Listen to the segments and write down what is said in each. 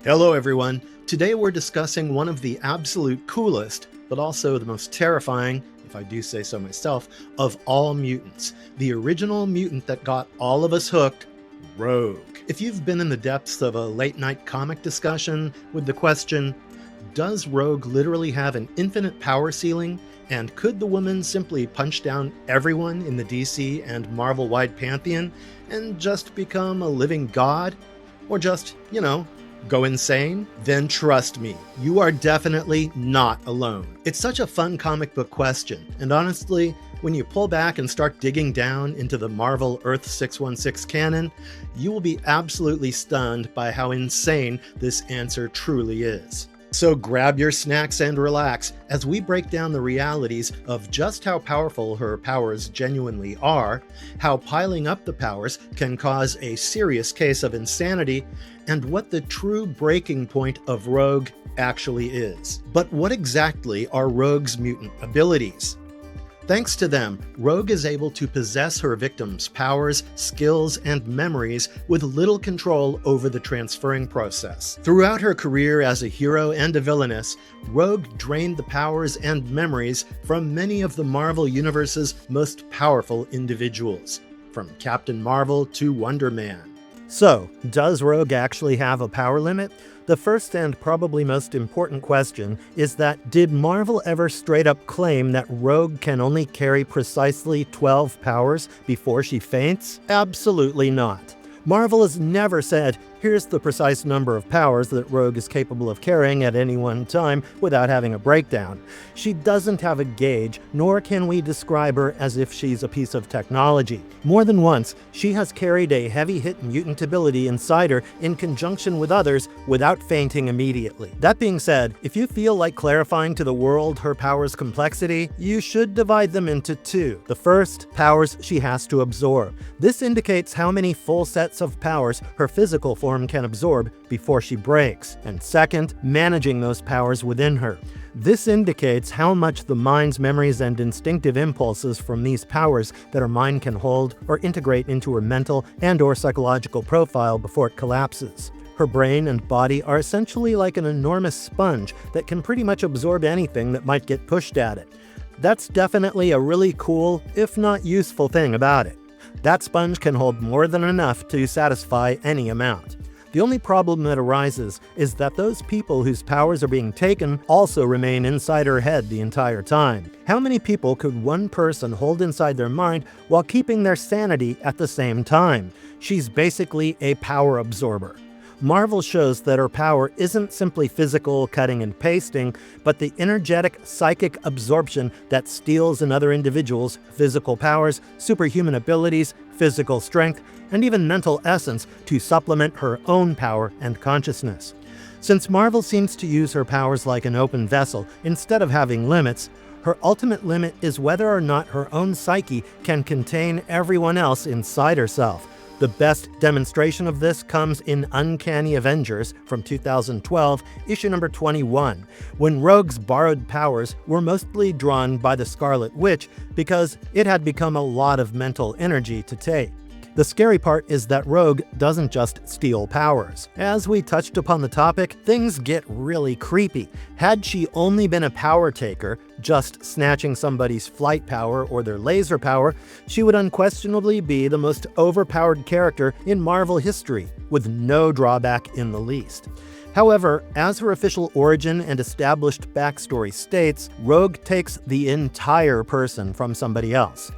Hello everyone. Today we're discussing one of the absolute coolest, but also the most terrifying, if I do say so myself, of all mutants. The original mutant that got all of us hooked, Rogue. If you've been in the depths of a late night comic discussion with the question, does Rogue literally have an infinite power ceiling? And could the woman simply punch down everyone in the DC and Marvel-wide pantheon and just become a living god? Or just, go insane? Then trust me, you are definitely not alone. It's such a fun comic book question, and honestly, when you pull back and start digging down into the Marvel Earth 616 canon, you will be absolutely stunned by how insane this answer truly is. So grab your snacks and relax as we break down the realities of just how powerful her powers genuinely are, how piling up the powers can cause a serious case of insanity, and what the true breaking point of Rogue actually is. But what exactly are Rogue's mutant abilities? Thanks to them, Rogue is able to possess her victims' powers, skills, and memories with little control over the transferring process. Throughout her career as a hero and a villainess, Rogue drained the powers and memories from many of the Marvel Universe's most powerful individuals, from Captain Marvel to Wonder Man. So, does Rogue actually have a power limit? The first and probably most important question is that did Marvel ever straight up claim that Rogue can only carry precisely 12 powers before she faints? Absolutely not. Marvel has never said, here's the precise number of powers that Rogue is capable of carrying at any one time without having a breakdown. She doesn't have a gauge, nor can we describe her as if she's a piece of technology. More than once, she has carried a heavy-hit mutant ability inside her in conjunction with others without fainting immediately. That being said, if you feel like clarifying to the world her powers' complexity, you should divide them into two. The first, powers she has to absorb. This indicates how many full sets of powers her physical form can absorb before she breaks, and second, managing those powers within her. This indicates how much the mind's memories and instinctive impulses from these powers that her mind can hold or integrate into her mental and/or psychological profile before it collapses. Her brain and body are essentially like an enormous sponge that can pretty much absorb anything that might get pushed at it. That's definitely a really cool, if not useful thing about it. That sponge can hold more than enough to satisfy any amount. The only problem that arises is that those people whose powers are being taken also remain inside her head the entire time. How many people could one person hold inside their mind while keeping their sanity at the same time? She's basically a power absorber. Marvel shows that her power isn't simply physical cutting and pasting, but the energetic psychic absorption that steals another individual's physical powers, superhuman abilities, physical strength, and even mental essence to supplement her own power and consciousness. Since Marvel seems to use her powers like an open vessel instead of having limits, her ultimate limit is whether or not her own psyche can contain everyone else inside herself. The best demonstration of this comes in Uncanny Avengers from 2012, issue number 21, when Rogue's borrowed powers were mostly drawn by the Scarlet Witch because it had become a lot of mental energy to take. The scary part is that Rogue doesn't just steal powers. As we touched upon the topic, things get really creepy. Had she only been a power taker, just snatching somebody's flight power or their laser power, she would unquestionably be the most overpowered character in Marvel history, with no drawback in the least. However, as her official origin and established backstory states, Rogue takes the entire person from somebody else.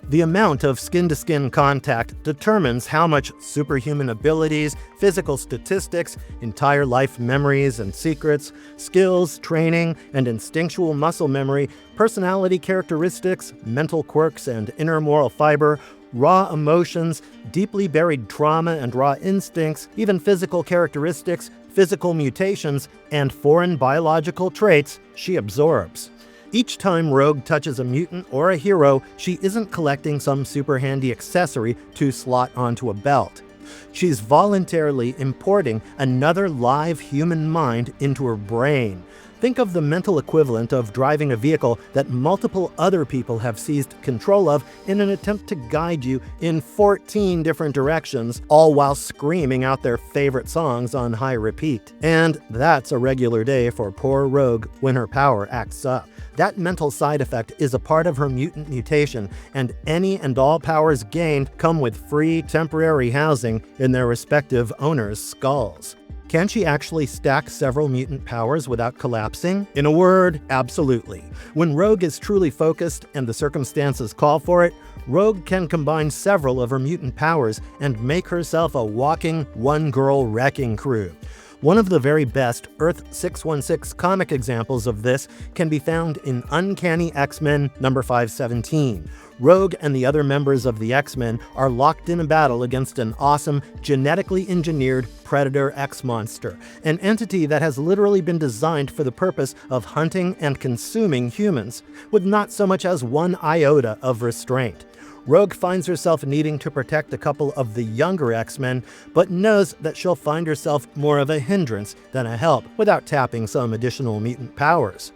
The amount of skin-to-skin contact determines how much superhuman abilities, physical statistics, entire life memories and secrets, skills, training, and instinctual muscle memory, personality characteristics, mental quirks and inner moral fiber, raw emotions, deeply buried trauma and raw instincts, even physical characteristics, physical mutations, and foreign biological traits she absorbs. Each time Rogue touches a mutant or a hero, she isn't collecting some super handy accessory to slot onto a belt. She's voluntarily importing another live human mind into her brain. Think of the mental equivalent of driving a vehicle that multiple other people have seized control of in an attempt to guide you in 14 different directions, all while screaming out their favorite songs on high repeat. And that's a regular day for poor Rogue when her power acts up. That mental side effect is a part of her mutant mutation, and any and all powers gained come with free temporary housing in their respective owners' skulls. Can she actually stack several mutant powers without collapsing? In a word, absolutely. When Rogue is truly focused and the circumstances call for it, Rogue can combine several of her mutant powers and make herself a walking, one-girl wrecking crew. One of the very best Earth 616 comic examples of this can be found in Uncanny X-Men number 517. Rogue and the other members of the X-Men are locked in a battle against an awesome, genetically engineered Predator X monster, an entity that has literally been designed for the purpose of hunting and consuming humans, with not so much as one iota of restraint. Rogue finds herself needing to protect a couple of the younger X-Men, but knows that she'll find herself more of a hindrance than a help without tapping some additional mutant powers.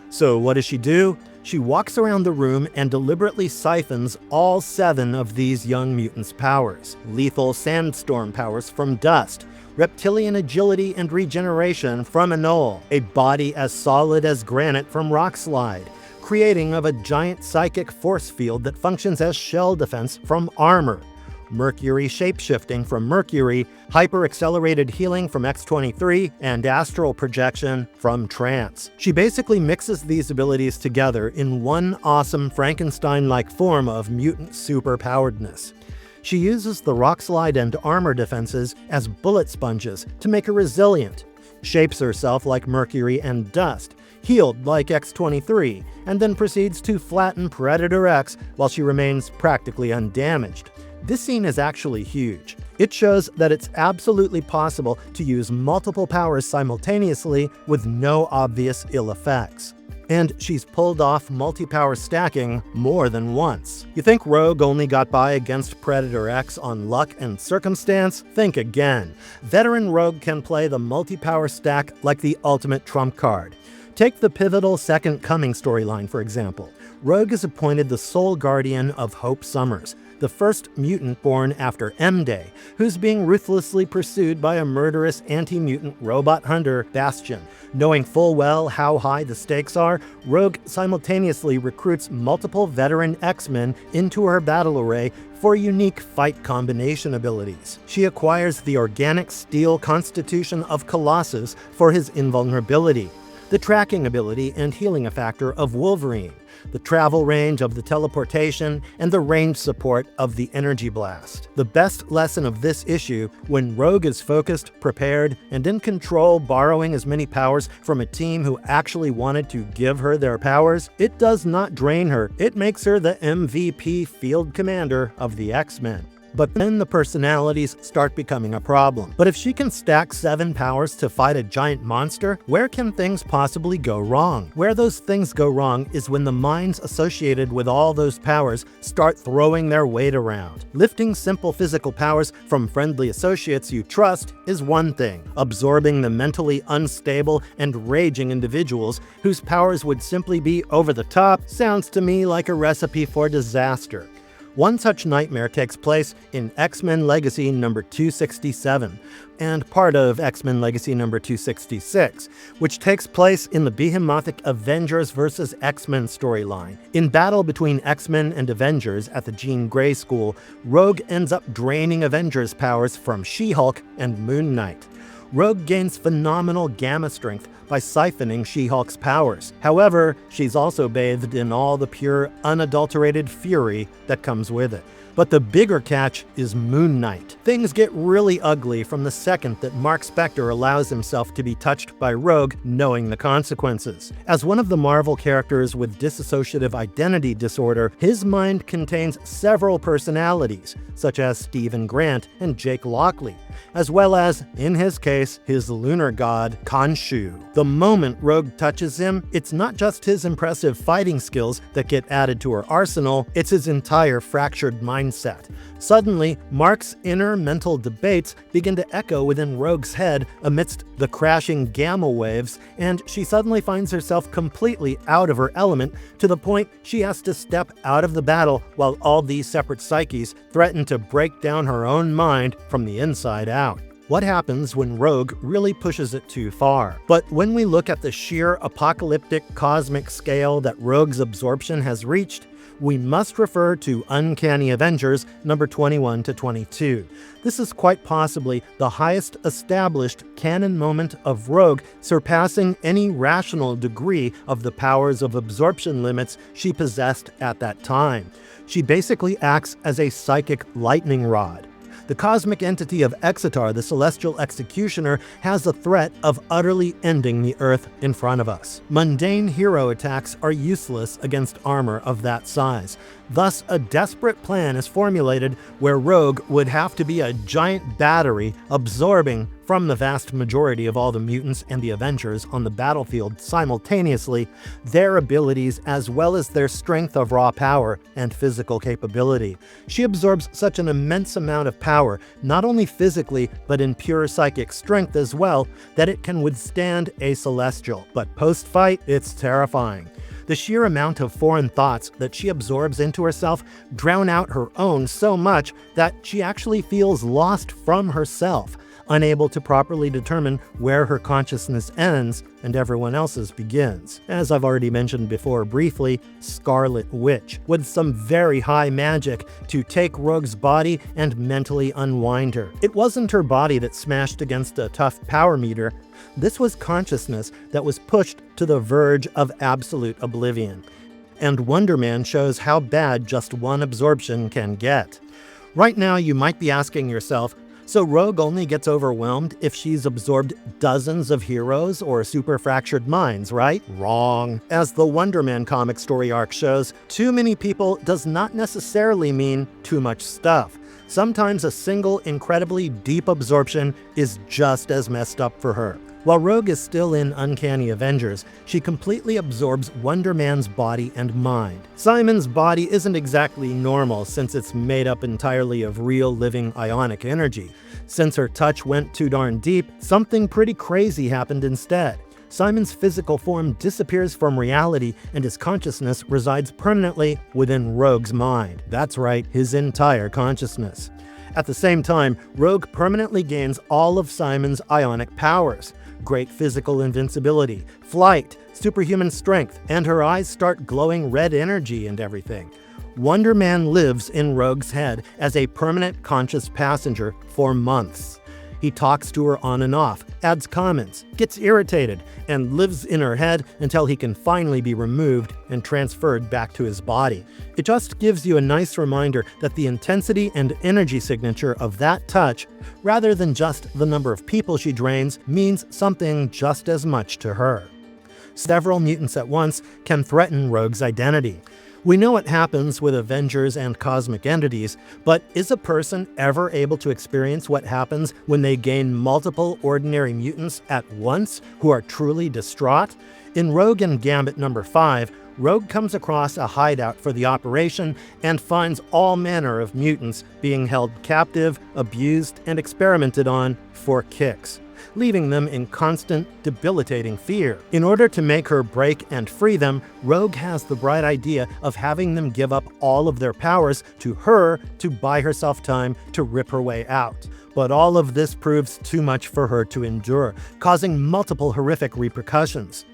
So what does she do? She walks around the room and deliberately siphons all 7 of these young mutants' powers. Lethal sandstorm powers from Dust, reptilian agility and regeneration from Anole, a body as solid as granite from Rockslide, creating of a giant psychic force field that functions as shell defense from Armor, Mercury shapeshifting from Mercury, hyper-accelerated healing from X-23, and astral projection from Trance. She basically mixes these abilities together in one awesome Frankenstein-like form of mutant superpoweredness. She uses the Rockslide and Armor defenses as bullet sponges to make her resilient, shapes herself like Mercury and Dust, healed like X-23, and then proceeds to flatten Predator X while she remains practically undamaged. This scene is actually huge. It shows that it's absolutely possible to use multiple powers simultaneously with no obvious ill effects. And she's pulled off multi-power stacking more than once. You think Rogue only got by against Predator X on luck and circumstance? Think again. Veteran Rogue can play the multi-power stack like the ultimate trump card. Take the pivotal Second Coming storyline, for example. Rogue is appointed the sole guardian of Hope Summers, the first mutant born after M-Day, who's being ruthlessly pursued by a murderous anti-mutant robot hunter, Bastion. Knowing full well how high the stakes are, Rogue simultaneously recruits multiple veteran X-Men into her battle array for unique fight combination abilities. She acquires the organic steel constitution of Colossus for his invulnerability, the tracking ability and healing factor of Wolverine, the travel range of the teleportation, and the range support of the energy blast. The best lesson of this issue, when Rogue is focused, prepared, and in control, borrowing as many powers from a team who actually wanted to give her their powers, it does not drain her. It makes her the MVP field commander of the X-Men. But then the personalities start becoming a problem. But if she can stack 7 powers to fight a giant monster, where can things possibly go wrong? Where those things go wrong is when the minds associated with all those powers start throwing their weight around. Lifting simple physical powers from friendly associates you trust is one thing. Absorbing the mentally unstable and raging individuals whose powers would simply be over the top sounds to me like a recipe for disaster. One such nightmare takes place in X-Men Legacy number 267, and part of X-Men Legacy number 266, which takes place in the behemothic Avengers vs. X-Men storyline. In battle between X-Men and Avengers at the Jean Grey School, Rogue ends up draining Avengers' powers from She-Hulk and Moon Knight. Rogue gains phenomenal gamma strength by siphoning She-Hulk's powers. However, she's also bathed in all the pure, unadulterated fury that comes with it. But the bigger catch is Moon Knight. Things get really ugly from the second that Mark Spector allows himself to be touched by Rogue, knowing the consequences. As one of the Marvel characters with dissociative identity disorder, his mind contains several personalities, such as Stephen Grant and Jake Lockley, as well as, in his case, his lunar god, Khonshu. The moment Rogue touches him, it's not just his impressive fighting skills that get added to her arsenal, it's his entire fractured mind mindset. Suddenly, Mark's inner mental debates begin to echo within Rogue's head amidst the crashing gamma waves, and she suddenly finds herself completely out of her element to the point she has to step out of the battle while all these separate psyches threaten to break down her own mind from the inside out. What happens when Rogue really pushes it too far? But when we look at the sheer apocalyptic cosmic scale that Rogue's absorption has reached, we must refer to Uncanny Avengers number 21 to 22. This is quite possibly the highest established canon moment of Rogue, surpassing any rational degree of the powers of absorption limits she possessed at that time. She basically acts as a psychic lightning rod. The cosmic entity of Exitar, the celestial executioner, has the threat of utterly ending the Earth in front of us. Mundane hero attacks are useless against armor of that size. Thus, a desperate plan is formulated where Rogue would have to be a giant battery absorbing from the vast majority of all the mutants and the Avengers on the battlefield simultaneously, their abilities as well as their strength of raw power and physical capability. She absorbs such an immense amount of power, not only physically but in pure psychic strength as well, that it can withstand a Celestial. But post-fight, it's terrifying. The sheer amount of foreign thoughts that she absorbs into herself drown out her own so much that she actually feels lost from herself, unable to properly determine where her consciousness ends and everyone else's begins. As I've already mentioned before briefly, Scarlet Witch, with some very high magic to take Rogue's body and mentally unwind her. It wasn't her body that smashed against a tough power meter. This was consciousness that was pushed to the verge of absolute oblivion. And Wonder Man shows how bad just one absorption can get. Right now, you might be asking yourself, so Rogue only gets overwhelmed if she's absorbed dozens of heroes or super fractured minds, right? Wrong. As the Wonder Man comic story arc shows, too many people does not necessarily mean too much stuff. Sometimes a single incredibly deep absorption is just as messed up for her. While Rogue is still in Uncanny Avengers, she completely absorbs Wonder Man's body and mind. Simon's body isn't exactly normal since it's made up entirely of real living ionic energy. Since her touch went too darn deep, something pretty crazy happened instead. Simon's physical form disappears from reality and his consciousness resides permanently within Rogue's mind. That's right, his entire consciousness. At the same time, Rogue permanently gains all of Simon's ionic powers. Great physical invincibility, flight, superhuman strength, and her eyes start glowing red energy and everything. Wonder Man lives in Rogue's head as a permanent conscious passenger for months. He talks to her on and off, adds comments, gets irritated, and lives in her head until he can finally be removed and transferred back to his body. It just gives you a nice reminder that the intensity and energy signature of that touch, rather than just the number of people she drains, means something just as much to her. Several mutants at once can threaten Rogue's identity. We know what happens with Avengers and cosmic entities, but is a person ever able to experience what happens when they gain multiple ordinary mutants at once who are truly distraught? In Rogue and Gambit number 5, Rogue comes across a hideout for the operation and finds all manner of mutants being held captive, abused, and experimented on for kicks, leaving them in constant, debilitating fear. In order to make her break and free them, Rogue has the bright idea of having them give up all of their powers to her to buy herself time to rip her way out. But all of this proves too much for her to endure, causing multiple horrific repercussions,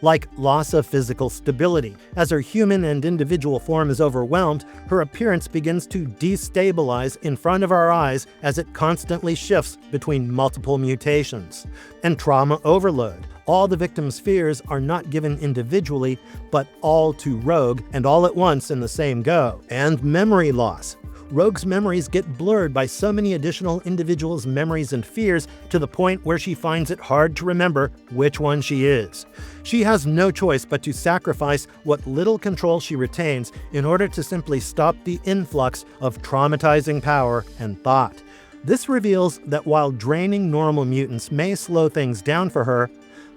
like loss of physical stability. As her human and individual form is overwhelmed, her appearance begins to destabilize in front of our eyes as it constantly shifts between multiple mutations. And trauma overload. All the victim's fears are not given individually, but all to Rogue and all at once in the same go. And memory loss. Rogue's memories get blurred by so many additional individuals' memories and fears to the point where she finds it hard to remember which one she is. She has no choice but to sacrifice what little control she retains in order to simply stop the influx of traumatizing power and thought. This reveals that while draining normal mutants may slow things down for her,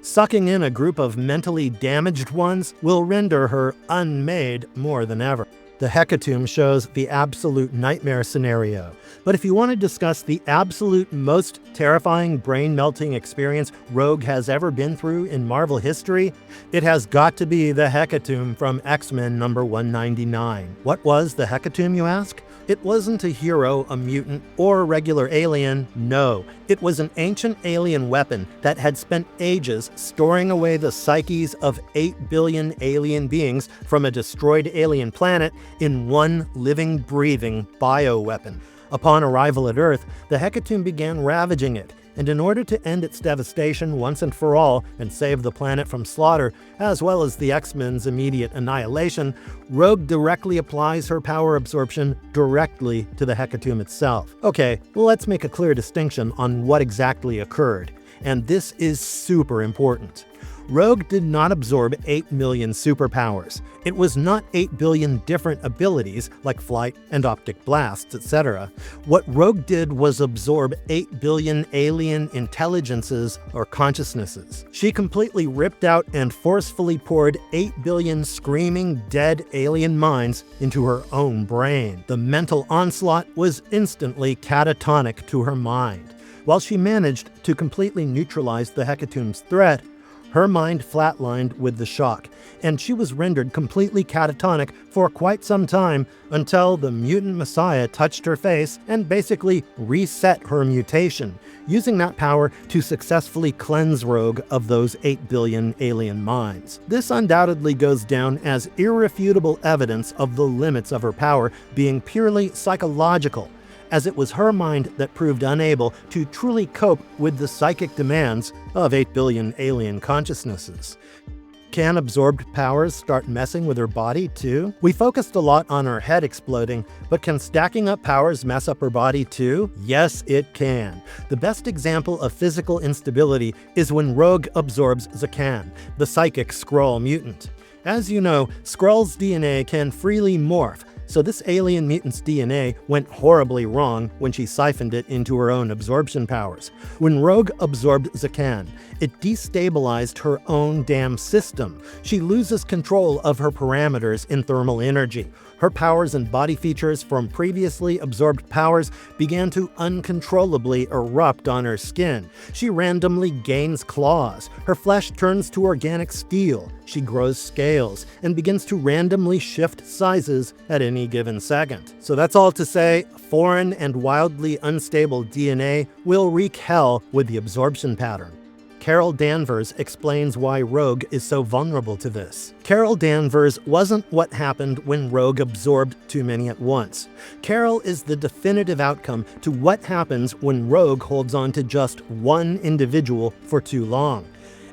sucking in a group of mentally damaged ones will render her unmade more than ever. The Hecatomb shows the absolute nightmare scenario. But if you want to discuss the absolute most terrifying brain-melting experience Rogue has ever been through in Marvel history, it has got to be the Hecatomb from X-Men number 199. What was the Hecatomb, you ask? It wasn't a hero, a mutant, or a regular alien, no. It was an ancient alien weapon that had spent ages storing away the psyches of 8 billion alien beings from a destroyed alien planet in one living, breathing bioweapon. Upon arrival at Earth, the Hecatomb began ravaging it, and in order to end its devastation once and for all and save the planet from slaughter, as well as the X-Men's immediate annihilation, Rogue directly applies her power absorption directly to the Hecatomb itself. Okay, let's make a clear distinction on what exactly occurred, and this is super important. Rogue did not absorb 8 million superpowers. It was not 8 billion different abilities like flight and optic blasts, etc. What Rogue did was absorb 8 billion alien intelligences or consciousnesses. She completely ripped out and forcefully poured 8 billion screaming dead alien minds into her own brain. The mental onslaught was instantly catatonic to her mind. While she managed to completely neutralize the Hecatomb's threat, her mind flatlined with the shock, and she was rendered completely catatonic for quite some time until the mutant messiah touched her face and basically reset her mutation, using that power to successfully cleanse Rogue of those 8 billion alien minds. This undoubtedly goes down as irrefutable evidence of the limits of her power being purely psychological, as it was her mind that proved unable to truly cope with the psychic demands of 8 billion alien consciousnesses. Can absorbed powers start messing with her body too? We focused a lot on her head exploding, but can stacking up powers mess up her body too? Yes, it can. The best example of physical instability is when Rogue absorbs Zakan, the psychic Skrull mutant. As you know, Skrull's DNA can freely morph, so this alien mutant's DNA went horribly wrong when she siphoned it into her own absorption powers. When Rogue absorbed Zakan, it destabilized her own damn system. She loses control of her parameters in thermal energy. Her powers and body features from previously absorbed powers began to uncontrollably erupt on her skin. She randomly gains claws. Her flesh turns to organic steel. She grows scales and begins to randomly shift sizes at any given second. So that's all to say, foreign and wildly unstable DNA will wreak hell with the absorption pattern. Carol Danvers explains why Rogue is so vulnerable to this. Carol Danvers wasn't what happened when Rogue absorbed too many at once. Carol is the definitive outcome to what happens when Rogue holds on to just one individual for too long.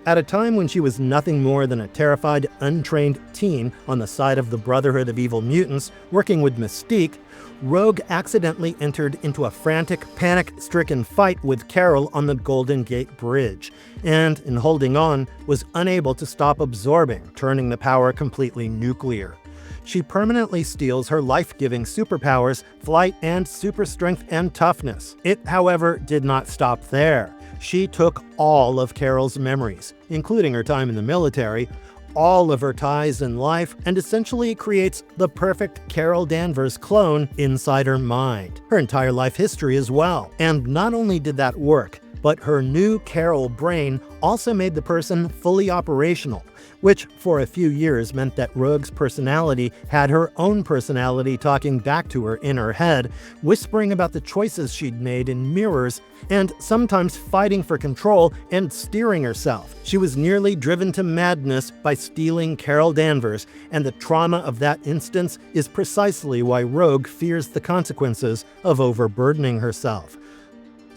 At a time when she was nothing more than a terrified, untrained teen on the side of the Brotherhood of Evil Mutants, working with Mystique, Rogue accidentally entered into a frantic, panic-stricken fight with Carol on the Golden Gate Bridge, and, in holding on, was unable to stop absorbing, turning the power completely nuclear. She permanently steals her life-giving superpowers, flight and super strength and toughness. It, however, did not stop there. She took all of Carol's memories, including her time in the military, all of her ties in life, and essentially creates the perfect Carol Danvers clone inside her mind. Her entire life history as well. And not only did that work, but her new Carol brain also made the person fully operational, which for a few years meant that Rogue's personality had her own personality talking back to her in her head, whispering about the choices she'd made in mirrors, and sometimes fighting for control and steering herself. She was nearly driven to madness by stealing Carol Danvers, and the trauma of that instance is precisely why Rogue fears the consequences of overburdening herself.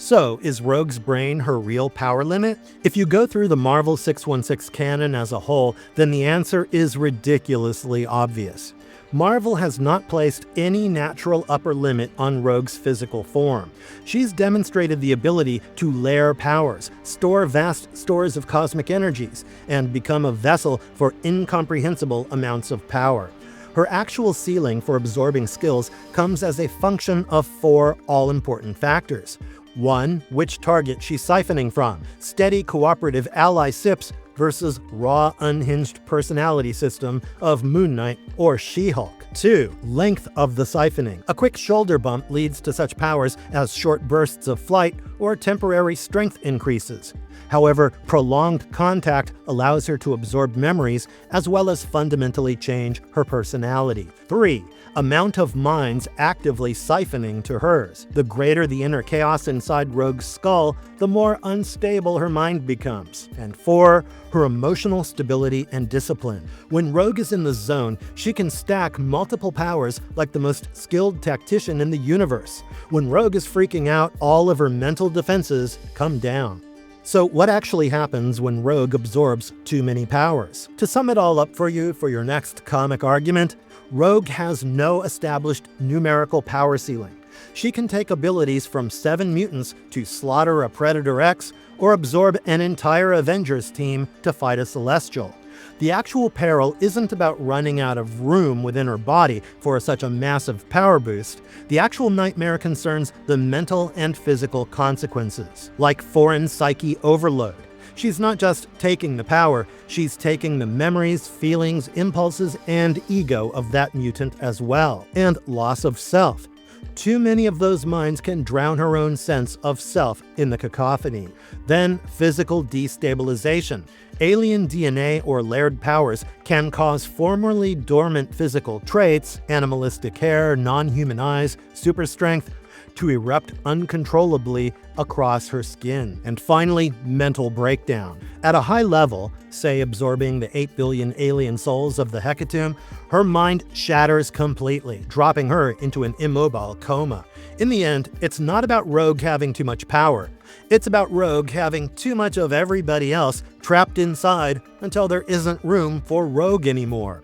So, is Rogue's brain her real power limit? If you go through the Marvel 616 canon as a whole, then the answer is ridiculously obvious. Marvel has not placed any natural upper limit on Rogue's physical form. She's demonstrated the ability to layer powers, store vast stores of cosmic energies, and become a vessel for incomprehensible amounts of power. Her actual ceiling for absorbing skills comes as a function of 4 all-important factors. 1. Which target she's siphoning from. Steady cooperative ally SIPs versus raw, unhinged personality system of Moon Knight or She-Hulk. 2. Length of the siphoning. A quick shoulder bump leads to such powers as short bursts of flight or temporary strength increases. However, prolonged contact allows her to absorb memories as well as fundamentally change her personality. 3. Amount of minds actively siphoning to hers. The greater the inner chaos inside Rogue's skull, the more unstable her mind becomes. And 4. Her emotional stability and discipline. When Rogue is in the zone, she can stack multiple powers like the most skilled tactician in the universe. When Rogue is freaking out, all of her mental defenses come down. So what actually happens when Rogue absorbs too many powers? To sum it all up for you for your next comic argument, Rogue has no established numerical power ceiling. She can take abilities from 7 mutants to slaughter a Predator X or absorb an entire Avengers team to fight a Celestial. The actual peril isn't about running out of room within her body for such a massive power boost. The actual nightmare concerns the mental and physical consequences, like foreign psyche overload. She's not just taking the power, she's taking the memories, feelings, impulses, and ego of that mutant as well. And loss of self. Too many of those minds can drown her own sense of self in the cacophony. Then, physical destabilization. Alien DNA or layered powers can cause formerly dormant physical traits, animalistic hair, non-human eyes, super strength, to erupt uncontrollably across her skin. And finally, mental breakdown. At a high level, say absorbing the 8 billion alien souls of the Hecatomb, her mind shatters completely, dropping her into an immobile coma. In the end, it's not about Rogue having too much power. It's about Rogue having too much of everybody else trapped inside until there isn't room for Rogue anymore.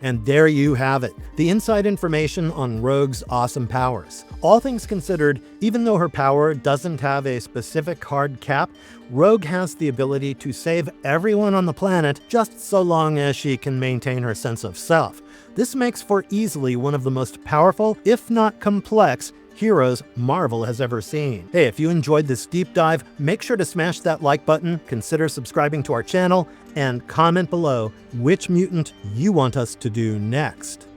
And there you have it, the inside information on Rogue's awesome powers. All things considered, even though her power doesn't have a specific hard cap, Rogue has the ability to save everyone on the planet just so long as she can maintain her sense of self. This makes for easily one of the most powerful, if not complex, heroes Marvel has ever seen. Hey, if you enjoyed this deep dive, make sure to smash that like button, consider subscribing to our channel, and comment below which mutant you want us to do next.